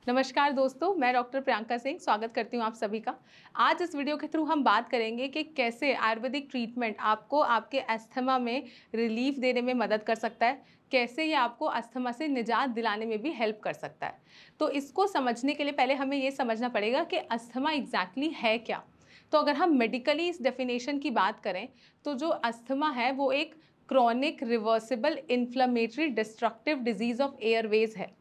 नमस्कार दोस्तों, मैं डॉक्टर प्रियंका सिंह स्वागत करती हूं आप सभी का। आज इस वीडियो के थ्रू हम बात करेंगे कि कैसे आयुर्वेदिक ट्रीटमेंट आपको आपके अस्थमा में रिलीफ देने में मदद कर सकता है, कैसे ये आपको अस्थमा से निजात दिलाने में भी हेल्प कर सकता है। तो इसको समझने के लिए पहले हमें ये समझना पड़ेगा कि अस्थमा एग्जैक्टली है क्या। तो अगर हम मेडिकली इस डेफिनेशन की बात करें तो जो अस्थमा है वो एक chronic reversible inflammatory destructive disease of Airways है।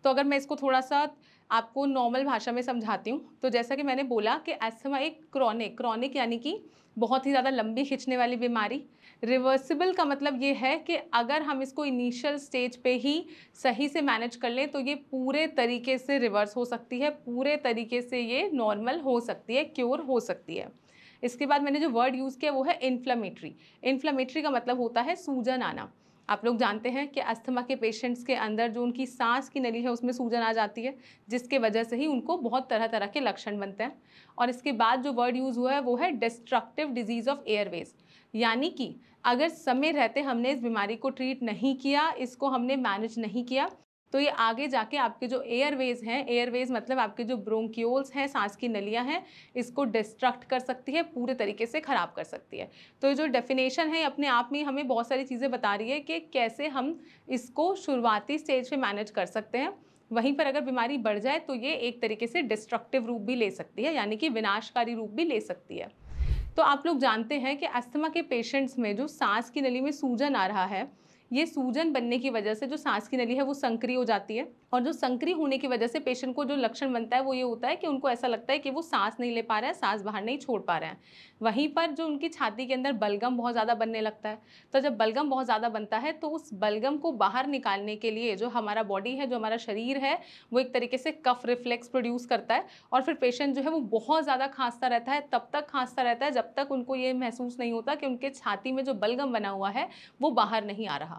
तो अगर मैं इसको थोड़ा सा आपको नॉर्मल भाषा में समझाती हूँ तो जैसा कि मैंने बोला कि अस्थमा एक क्रॉनिक यानी कि बहुत ही ज़्यादा लंबी खिंचने वाली बीमारी। रिवर्सिबल का मतलब ये है कि अगर हम इसको इनिशियल स्टेज पे ही सही से मैनेज कर लें तो ये पूरे तरीके से रिवर्स हो सकती है, पूरे तरीके से ये नॉर्मल हो सकती है, क्योर हो सकती है। इसके बाद मैंने जो वर्ड यूज़ किया वो है इन्फ्लेमेटरी। इन्फ्लेमेटरी का मतलब होता है सूजन आना। आप लोग जानते हैं कि अस्थमा के पेशेंट्स के अंदर जो उनकी सांस की नली है उसमें सूजन आ जाती है, जिसके वजह से ही उनको बहुत तरह तरह के लक्षण बनते हैं। और इसके बाद जो वर्ड यूज़ हुआ है वो है डिस्ट्रक्टिव डिजीज़ ऑफ एयरवेज, यानी कि अगर समय रहते हमने इस बीमारी को ट्रीट नहीं किया, इसको हमने मैनेज नहीं किया, तो ये आगे जाके आपके जो एयरवेज हैं, एयरवेज मतलब आपके जो ब्रोंक्यूल्स हैं, सांस की नलियां हैं, इसको डिस्ट्रक्ट कर सकती है, पूरे तरीके से ख़राब कर सकती है। तो ये जो डेफिनेशन है अपने आप में हमें बहुत सारी चीज़ें बता रही है कि कैसे हम इसको शुरुआती स्टेज पे मैनेज कर सकते हैं। वहीं पर अगर बीमारी बढ़ जाए तो ये एक तरीके से डिस्ट्रक्टिव रूप भी ले सकती है, यानी कि विनाशकारी रूप भी ले सकती है। तो आप लोग जानते हैं कि अस्थमा के पेशेंट्स में जो सांस की नली में सूजन आ रहा है, ये सूजन बनने की वजह से जो सांस की नली है वो संकरी हो जाती है, और जो संकरी होने की वजह से पेशेंट को जो लक्षण बनता है वो ये होता है कि उनको ऐसा लगता है कि वो सांस नहीं ले पा रहा है, सांस बाहर नहीं छोड़ पा रहे हैं। वहीं पर जो उनकी छाती के अंदर बलगम बहुत ज़्यादा बनने लगता है। तो जब बलगम बहुत ज़्यादा बनता है तो उस बलगम को बाहर निकालने के लिए जो हमारा बॉडी है, जो हमारा शरीर है, वो एक तरीके से कफ रिफ्लेक्स प्रोड्यूस करता है, और फिर पेशेंट जो है वो बहुत ज़्यादा खांसता रहता है, तब तक खांसता रहता है जब तक उनको ये महसूस नहीं होता कि उनके छाती में जो बलगम बना हुआ है वो बाहर नहीं आ रहा।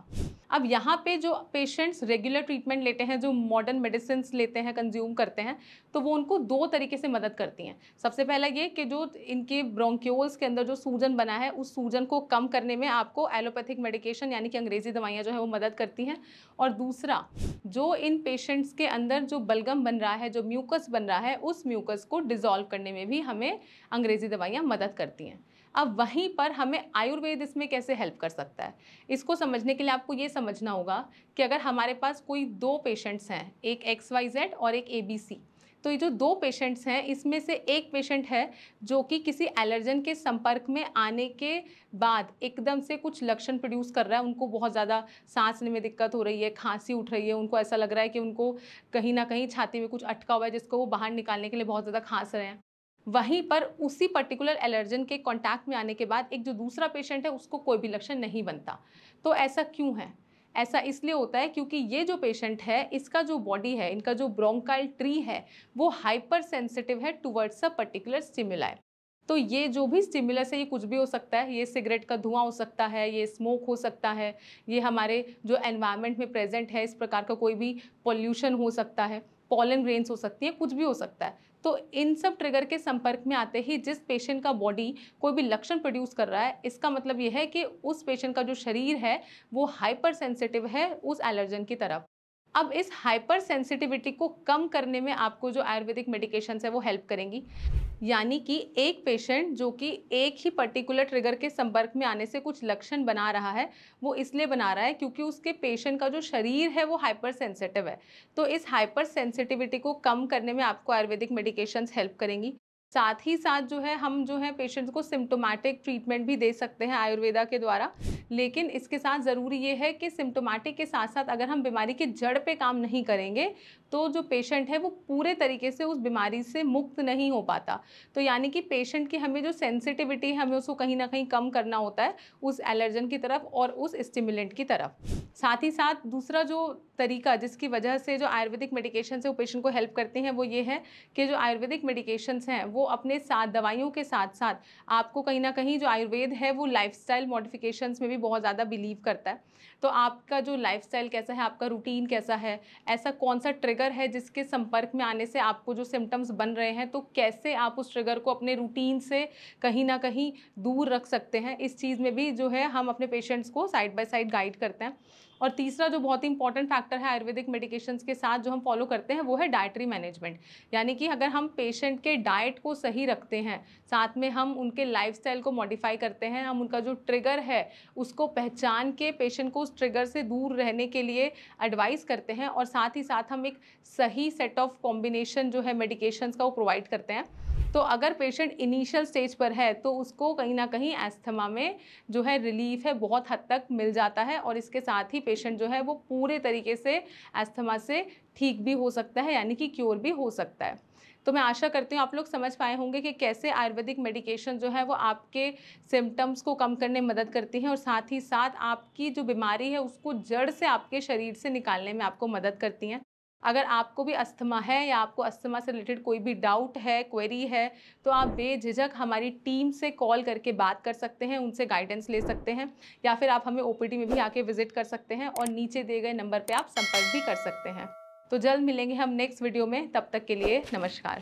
अब यहाँ पे जो पेशेंट्स रेगुलर ट्रीटमेंट लेते हैं, जो मॉडर्न मेडिसिन लेते हैं, कंज्यूम करते हैं, तो वो उनको दो तरीके से मदद करती हैं। सबसे पहला ये कि जो इनके ब्रोंक्यूल्स के अंदर जो सूजन बना है उस सूजन को कम करने में आपको एलोपैथिक मेडिकेशन यानी कि अंग्रेजी दवाइयाँ जो है वो मदद करती हैं। और दूसरा, जो इन पेशेंट्स के अंदर जो बलगम बन रहा है, जो म्यूकस बन रहा है, उस म्यूकस को डिजॉल्व करने में भी हमें अंग्रेजी दवाइयाँ मदद करती हैं। अब वहीं पर हमें आयुर्वेद इसमें कैसे हेल्प कर सकता है, इसको समझने के लिए आपको ये समझना होगा कि अगर हमारे पास कोई दो पेशेंट्स हैं, एक XYZ और एक ABC, तो ये जो दो पेशेंट्स हैं इसमें से एक पेशेंट है जो कि किसी एलर्जन के संपर्क में आने के बाद एकदम से कुछ लक्षण प्रोड्यूस कर रहा है, उनको बहुत ज़्यादा सांस लेने में दिक्कत हो रही है, खांसी उठ रही है, उनको ऐसा लग रहा है कि उनको कहीं ना कहीं छाती में कुछ अटका हुआ है जिसको वो बाहर निकालने के लिए बहुत ज़्यादा खांस रहे हैं। वहीं पर उसी पर्टिकुलर एलर्जन के कांटेक्ट में आने के बाद एक जो दूसरा पेशेंट है उसको कोई भी लक्षण नहीं बनता। तो ऐसा क्यों है? ऐसा इसलिए होता है क्योंकि ये जो पेशेंट है, इसका जो बॉडी है, इनका जो ब्रोंकाइल ट्री है, वो हाइपर सेंसिटिव है टुवर्ड्स अ पर्टिकुलर स्टिमुलाई। तो ये जो भी स्टिमुलस है ये कुछ भी हो सकता है, ये सिगरेट का धुआं हो सकता है, ये स्मोक हो सकता है, ये हमारे जो एनवायरनमेंट में प्रेजेंट है इस प्रकार का कोई भी पॉल्यूशन हो सकता है, पॉलन ग्रेन्स हो सकती है, कुछ भी हो सकता है। तो इन सब ट्रिगर के संपर्क में आते ही जिस पेशेंट का बॉडी कोई भी लक्षण प्रोड्यूस कर रहा है, इसका मतलब ये है कि उस पेशेंट का जो शरीर है वो हाइपर सेंसिटिव है उस एलर्जन की तरफ। अब इस हाइपर सेंसिटिविटी को कम करने में आपको जो आयुर्वेदिक मेडिकेशन है वो हेल्प करेंगी। यानी कि एक पेशेंट जो कि एक ही पर्टिकुलर ट्रिगर के संपर्क में आने से कुछ लक्षण बना रहा है, वो इसलिए बना रहा है क्योंकि उसके पेशेंट का जो शरीर है वो हाइपर सेंसिटिव है। तो इस हाइपर सेंसिटिविटी को कम करने में आपको आयुर्वेदिक मेडिकेशंस हेल्प करेंगी। साथ ही साथ जो है हम जो है पेशेंट्स को सिम्टोमेटिक ट्रीटमेंट भी दे सकते हैं आयुर्वेदा के द्वारा, लेकिन इसके साथ ज़रूरी ये है कि सिम्टोमेटिक के साथ साथ अगर हम बीमारी की जड़ पे काम नहीं करेंगे तो जो पेशेंट है वो पूरे तरीके से उस बीमारी से मुक्त नहीं हो पाता। तो यानी कि पेशेंट की हमें जो सेंसिटिविटी है हमें उसको कहीं ना कहीं कम करना होता है उस एलर्जन की तरफ और उस स्टिमुलेंट की तरफ। साथ ही साथ दूसरा जो तरीका जिसकी वजह से जो आयुर्वेदिक मेडिकेशन है वो पेशेंट को हेल्प करते हैं वो ये है कि जो आयुर्वेदिक मेडिकेशंस हैं वो अपने साथ दवाइयों के साथ साथ आपको कहीं ना कहीं जो आयुर्वेद है वो लाइफस्टाइल मॉडिफिकेशंस में भी बहुत ज़्यादा बिलीव करता है। तो आपका जो लाइफस्टाइल कैसा है, आपका रूटीन कैसा है, ऐसा कौन सा ट्रिगर है जिसके संपर्क में आने से आपको जो सिम्टम्स बन रहे हैं, तो कैसे आप उस ट्रिगर को अपने रूटीन से कहीं ना कहीं दूर रख सकते हैं, इस चीज़ में भी जो है हम अपने पेशेंट्स को साइड बाय साइड गाइड करते हैं। और तीसरा जो बहुत ही इंपॉर्टेंट फैक्टर है आयुर्वेदिक मेडिकेशंस के साथ जो हम फॉलो करते हैं वो है डाइटरी मैनेजमेंट। यानी कि अगर हम पेशेंट के डाइट को सही रखते हैं, साथ में हम उनके लाइफस्टाइल को मॉडिफाई करते हैं, हम उनका जो ट्रिगर है उसको पहचान के पेशेंट को उस ट्रिगर से दूर रहने के लिए एडवाइस करते हैं, और साथ ही साथ हम एक सही सेट ऑफ कॉम्बिनेशन जो है मेडिकेशंस का वो प्रोवाइड करते हैं। तो अगर पेशेंट इनिशियल स्टेज पर है तो उसको कहीं ना कहीं एस्थमा में जो है रिलीफ है बहुत हद तक मिल जाता है, और इसके साथ ही पेशेंट जो है वो पूरे तरीके से एस्थमा से ठीक भी हो सकता है, यानी कि क्योर भी हो सकता है। तो मैं आशा करती हूँ आप लोग समझ पाए होंगे कि कैसे आयुर्वेदिक मेडिकेशन जो है वो आपके सिम्टम्स को कम करने में मदद करती हैं, और साथ ही साथ आपकी जो बीमारी है उसको जड़ से आपके शरीर से निकालने में आपको मदद करती हैं। अगर आपको भी अस्थमा है या आपको अस्थमा से रिलेटेड कोई भी डाउट है, क्वेरी है, तो आप बेझिझक हमारी टीम से कॉल करके बात कर सकते हैं, उनसे गाइडेंस ले सकते हैं, या फिर आप हमें ओपीडी में भी आके विजिट कर सकते हैं, और नीचे दिए गए नंबर पे आप संपर्क भी कर सकते हैं। तो जल्द मिलेंगे हम नेक्स्ट वीडियो में, तब तक के लिए नमस्कार।